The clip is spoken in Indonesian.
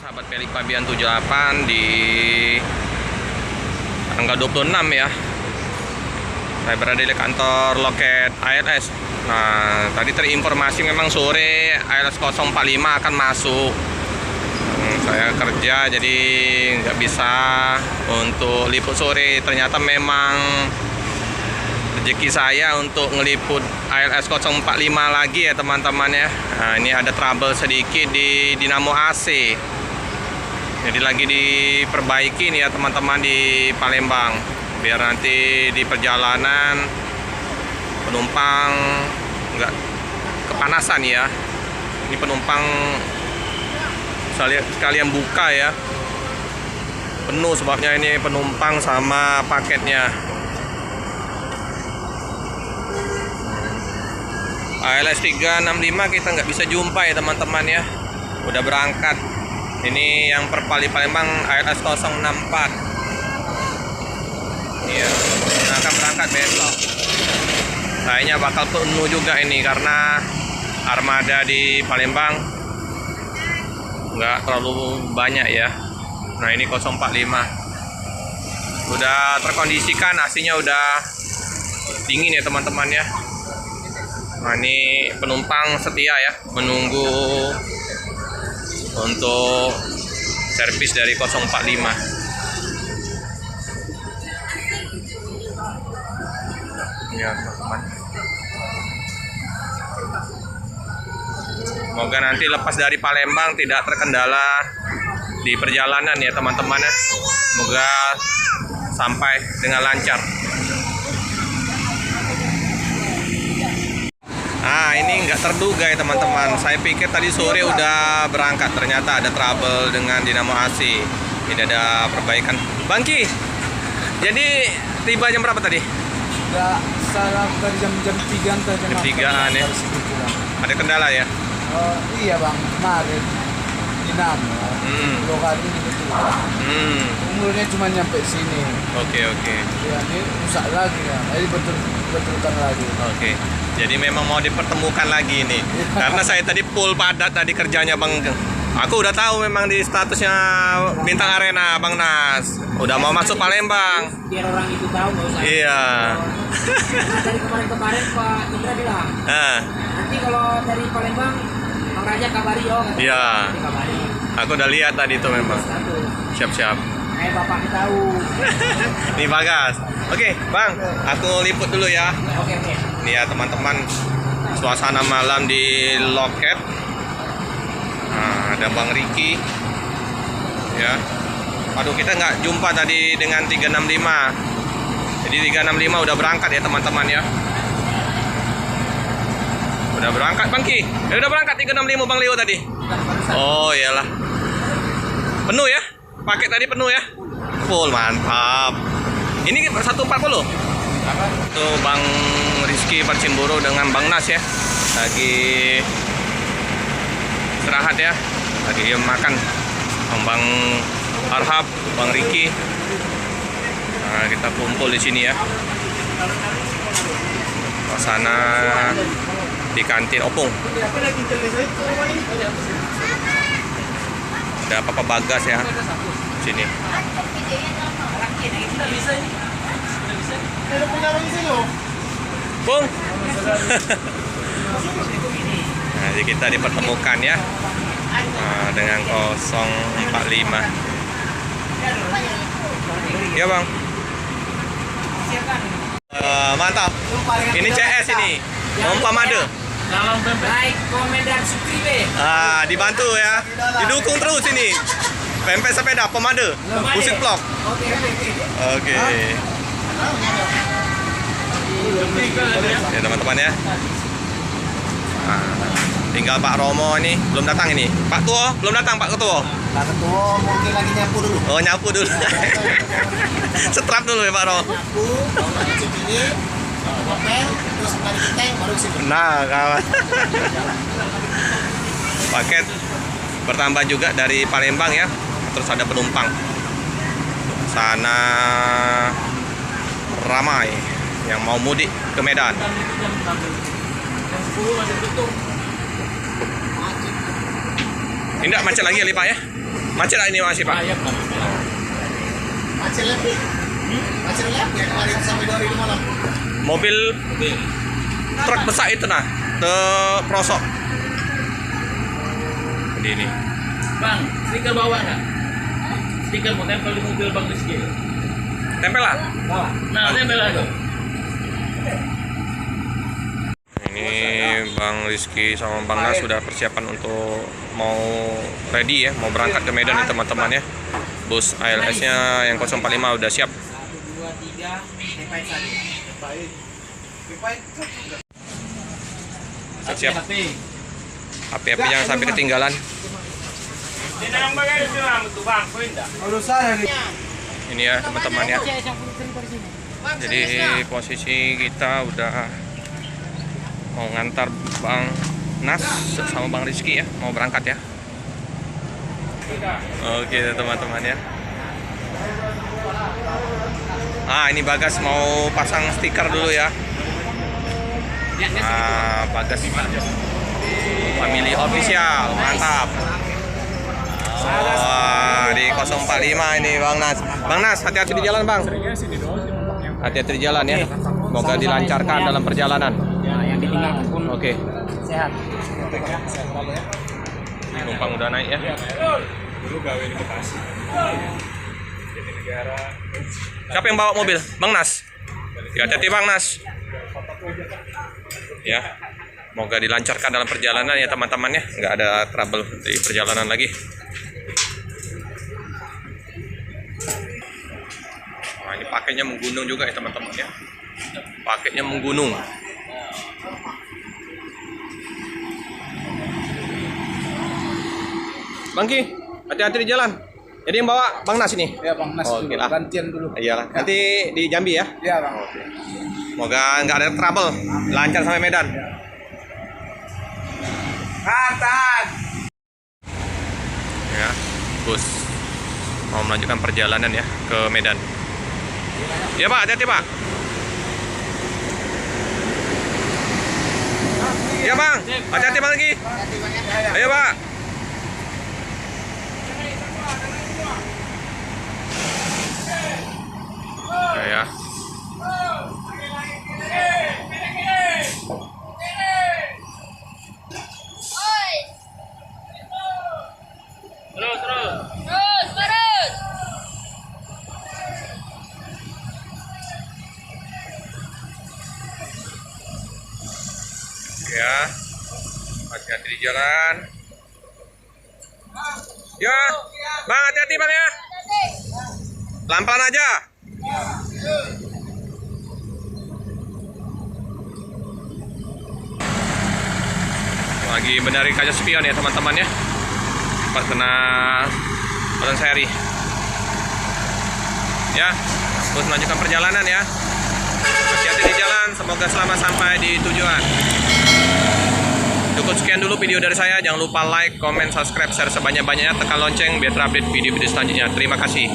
sahabat Pelik Pabian 78 di tanggal 26 ya. Saya berada di kantor loket ALS. Nah, tadi terinformasi memang sore ALS 045 akan masuk. Saya kerja jadi nggak bisa untuk liput sore. Ternyata memang rezeki saya untuk ngeliput ALS 045 lagi ya teman-teman ya. Nah, ini ada trouble sedikit di dinamo AC. Jadi lagi diperbaiki nih ya teman-teman di Palembang, biar nanti di perjalanan penumpang nggak kepanasan ya. Ini penumpang sekalian buka ya, penuh sebabnya ini penumpang sama paketnya. ALS 365 kita nggak bisa jumpa ya teman-teman ya, udah berangkat. Ini yang per Palembang ALS 064 ya, akan berangkat besok. Kayaknya bakal penuh juga ini karena armada di Palembang nggak terlalu banyak ya. Nah ini 045 udah terkondisikan, AC-nya udah dingin ya teman-teman ya. Nah ini penumpang setia ya, menunggu untuk servis dari 045 ya teman-teman. Semoga nanti lepas dari Palembang tidak terkendala di perjalanan ya teman-teman ya. Semoga sampai dengan lancar. Nah ini nggak terduga ya teman-teman. Saya pikir tadi sore udah berangkat, ternyata ada trouble dengan dinamo AC. Tidak ada perbaikan. Bangki, jadi tiba jam berapa tadi? Nggak salah tadi jam 3 atau jam 3-an ya. Ada kendala ya? Iya bang, kemarin dinamo lokal ini betul. Umurnya cuma nyampe sini. Oke. Ya ini rusak lagi ya. Jadi betulkan lagi. Oke. Jadi memang mau dipertemukan lagi ini. Karena saya tadi full padat tadi kerjanya Bang. Aku udah tahu memang di statusnya Bintang Arena Bang Nas. Udah mau masuk Palembang. Biar orang itu tahu nggak usah. Iya. Dari kemarin Pak Indra bilang. Nanti kalau dari Palembang Bang Raja kabari yo. Iya. Kabari. Aku udah lihat tadi itu memang. Siap. Bapaknya tahu. Ini Bagas. Oke, Bang. Aku liput dulu ya. Oke. Ini ya teman-teman, suasana malam di loket. Nah, ada Bang Riki ya. Aduh, kita nggak jumpa tadi dengan 365. Jadi 365 udah berangkat ya teman-teman ya. Udah berangkat Bang Ki. Udah berangkat 365 Bang Leo tadi. Oh iyalah. Penuh ya? Paket tadi penuh ya? Full, mantap. Ini 140. Tuh Bang Rizky Parcimburu dengan Bang Nas ya, lagi istirahat ya, lagi makan. Bang Arhab, Bang Riki. Nah, kita kumpul di sini ya. Suasana di kantin Opung. Ada Papa Bagas ya sini. Bung. Nah, jadi kita dipertemukan ya dengan 045. Ya Bang. Mantap. Ini CS ini. Pamade. Like, komen dan subscribe. Dibantu ya. Didukung terus ini. Pempek sepeda Pamade. Musik vlog. Oke. Ya teman-teman ya. Tinggal Pak Romo ini belum datang ini. Pak Tuo belum datang Pak Ketua. Pak Ketua mungkin lagi nyapu dulu. Oh nyapu dulu. Setrap dulu ya Pak Romo. Nyapu, mau cuci ini, ngopel, terus mari kita baru sini. Nah kawan. Paket bertambah juga dari Palembang ya. Terus ada penumpang. Sana ramai yang mau mudik ke Medan. Ini enggak macet lagi ya Pak ya? Macet ini masih Pak? Macet lebih. Macet lebih ya kemarin sampai 2 malam. Mobil truk besar itu nah, terprosok. Ini. Bang, stiker bawa nggak? Stiker mau tempel di mobil Bang Rizky. Tempel lah. Nah, tempel aja. Ini Bang Rizky sama Bang Nas sudah persiapan untuk mau ready ya, mau berangkat ke Medan nih teman-teman ya. Bus ALS-nya yang 045 udah siap. 1, 2, 3, repaint saja. Siap. Api-api jangan sampai ketinggalan. Ini ya teman-teman ya. Jadi posisi kita udah mau ngantar Bang Nas sama Bang Rizky ya, mau berangkat ya. Oke teman-teman ya. Ini Bagas mau pasang stiker dulu ya. Bagas Family Official, mantap. Di 045 ini Bang Nas. Bang Nas, hati-hati di jalan Bang. Hati-hati di jalan ya. Semoga dilancarkan dalam perjalanan. Yang ditinggalkan pun Oke. sehat. Penumpang udah naik ya. Siapa yang bawa mobil? Bang Nas. Ya, hati-hati Bang Nas. Ya. Semoga dilancarkan dalam perjalanan ya teman-teman ya. Nggak ada trouble di perjalanan lagi. Nah, ini pakainya menggunung juga ya teman-teman ya. Pakainya menggunung. Bang Ki, hati-hati di jalan. Jadi yang bawa Bang Nas ini? Ya Bang Nas Oke dulu, lah. gantian dulu. Iyalah. Nanti di Jambi ya. Iya Bang. Semoga nggak ada trouble. Lancar sampai Medan. Mantap. Ya, bus mau melanjutkan perjalanan ya ke Medan. Ya Pak, hati-hati Pak. Ya Bang, hati-hati Bang lagi. Ayo Pak. Ya. Terus. Ya, hati-hati di jalan. Ya, Bang hati-hati Bang ya. Pelan-pelan aja. Lagi benerin kaca spion ya teman-teman ya. Pas kena badan seri. Ya, terus melanjutkan perjalanan ya. Hati-hati di jalan, semoga selamat sampai di tujuan. Cukup sekian dulu video dari saya. Jangan lupa like, comment, subscribe, share sebanyak-banyaknya. Tekan lonceng biar terupdate video-video selanjutnya. Terima kasih.